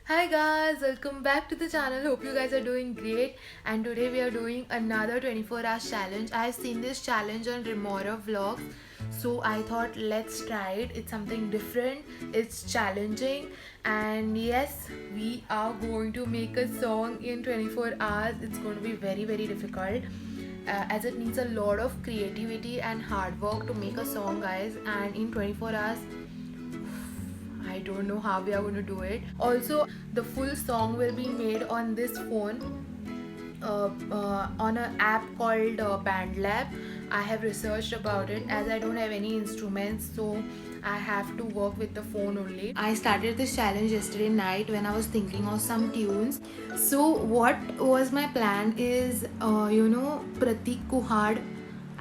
Hi guys, welcome back to the channel. Hope you guys are doing great. And today we are doing another 24 hours challenge. I have seen this challenge on Remora vlog, so I thought let's try it. It's something different, it's challenging, and yes, we are going to make a song in 24 hours. It's going to be very difficult. As it needs a lot of creativity and hard work to make a song, guys, and in 24 hours I don't know how we are going to do it. Also, the full song will be made on this phone, on an app called BandLab. I have researched about it as I don't have any instruments, so I have to work with the phone only. I started this challenge yesterday night when I was thinking of some tunes. So what was my plan is, Pratik Kuhad.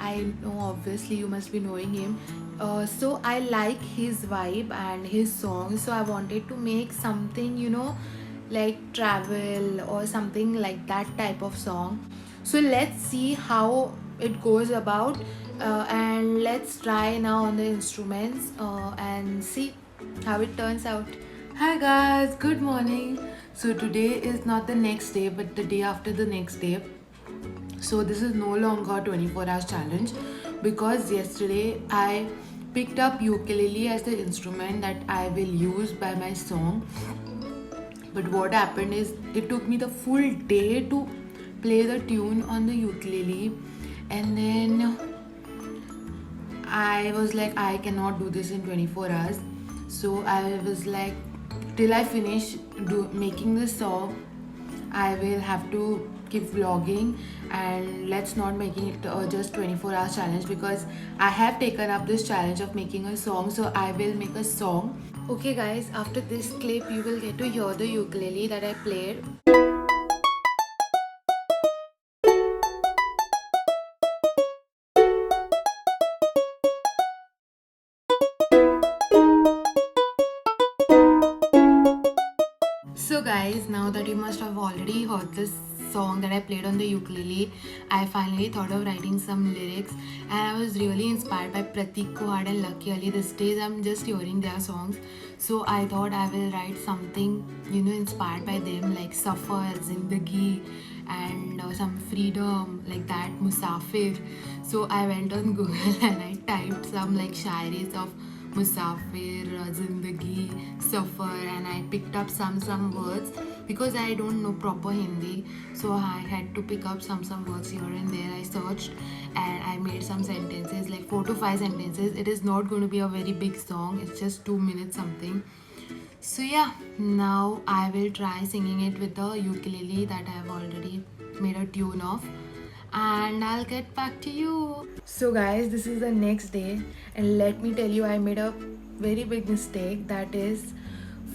I know obviously you must be knowing him. So I like his vibe and his song. So I wanted to make something, like travel or something like that type of song. So let's see how it goes about, and let's try now on the instruments and see how it turns out. Hi guys, good morning. So today is not the next day but the day after the next day. So this is no longer a 24 hours challenge because yesterday I picked up ukulele as the instrument that I will use by my song. But what happened is it took me the full day to play the tune on the ukulele, and then I was like, I cannot do this in 24 hours. So I was like, till I finish making this song, I will have to keep vlogging, and let's not making it just 24 hours challenge because I have taken up this challenge of making a song, so I will make a song. Okay guys, after this clip you will get to hear the ukulele that I played. So guys, now that you must have already heard this song that I played on the ukulele, I finally thought of writing some lyrics, and I was really inspired by Pratik Kuhad and Lucky Ali. These days I'm just hearing their songs, so I thought I will write something, inspired by them, like Safar, Zindagi, and some freedom like that, Musafir. So I went on Google and I typed some like shairis of Musafir, Zindagi, Safar, and I picked up some words because I don't know proper Hindi, so I had to pick up some words here and there. I searched and I made some sentences, like 4 to 5 sentences. It is not going to be a very big song, it's just 2 minutes something. So yeah, now I will try singing it with the ukulele that I have already made a tune of, and I'll get back to you. So guys, this is the next day, and let me tell you, I made a very big mistake. That is,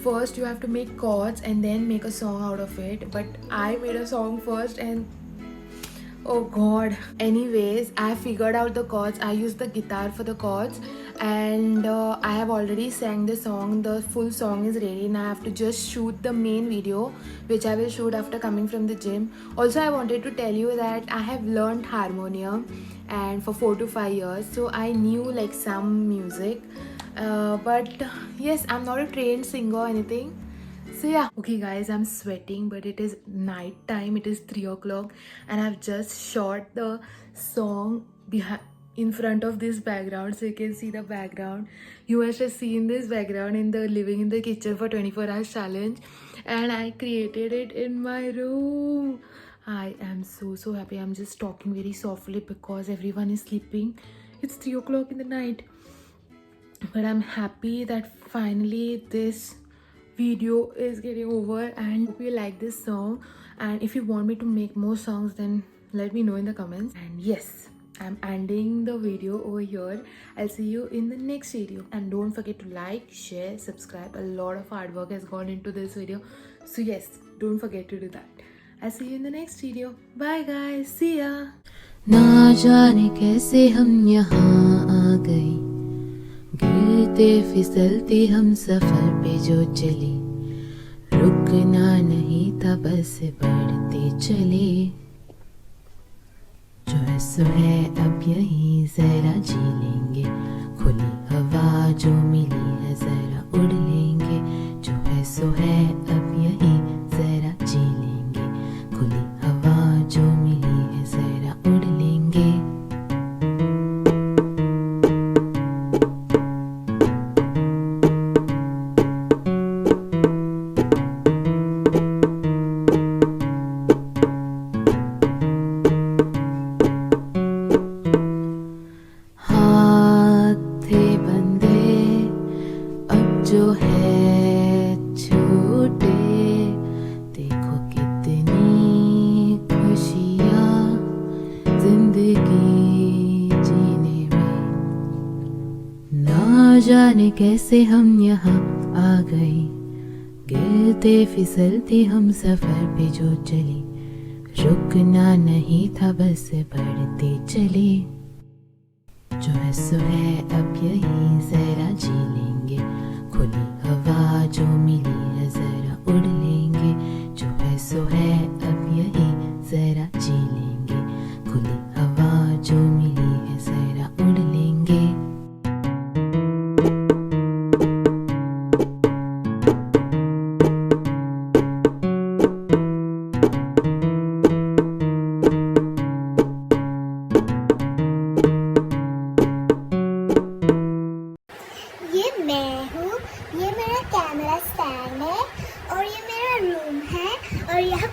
first you have to make chords and then make a song out of it, but I made a song first and oh god. Anyways, I figured out the chords. I used the guitar for the chords, and I have already sang the song. The full song is ready. Now I have to just shoot the main video, which I will shoot after coming from the gym. Also, I wanted to tell you that I have learned harmonium and for 4 to 5 years, so I knew like some music. But yes, I'm not a trained singer or anything. So yeah, okay guys, I'm sweating, but it is night time. It is 3 o'clock, and I've just shot the song behind in front of this background, so you can see the background. You must have seen this background in the living in the kitchen for 24 hours challenge, and I created it in my room. I am so happy. I'm just talking very softly because everyone is sleeping. It's 3 o'clock in the night, but I'm happy that finally this video is getting over, and hope you like this song. And if you want me to make more songs, then let me know in the comments. And yes, I'm ending the video over here. I'll see you in the next video, and don't forget to like, share, subscribe. A lot of hard work has gone into this video, so yes, don't forget to do that. I'll see you in the next video. Bye guys, see ya. ना जाने कैसे हम यहाँ आ गए, गिरते फिसलते हम सफर पे जो चले, रुकना नहीं था बस बढ़ते चले, जो है सो है अब यहीं जरा जी लेंगे, खुली हवा जो मिली है जरा उड़ लेंगे, जो है सो है अब यहीं जाने कैसे हम यहाँ आ गए, गिरते फिसलते हम सफर पे जो चले, रुकना नहीं था बस बढ़ते चले। जो है सो है अब यही जरा जी लेंगे, खुली हवा जो मिली है जरा उड़ लेंगे। जो है सो है अब यही जरा जी लेंगे, खुली हवा जो मिली है जरा उड़ लेंगे। ये मैं हूँ, ये मेरा कैमरा स्टैंड है और ये मेरा रूम है और यहाँ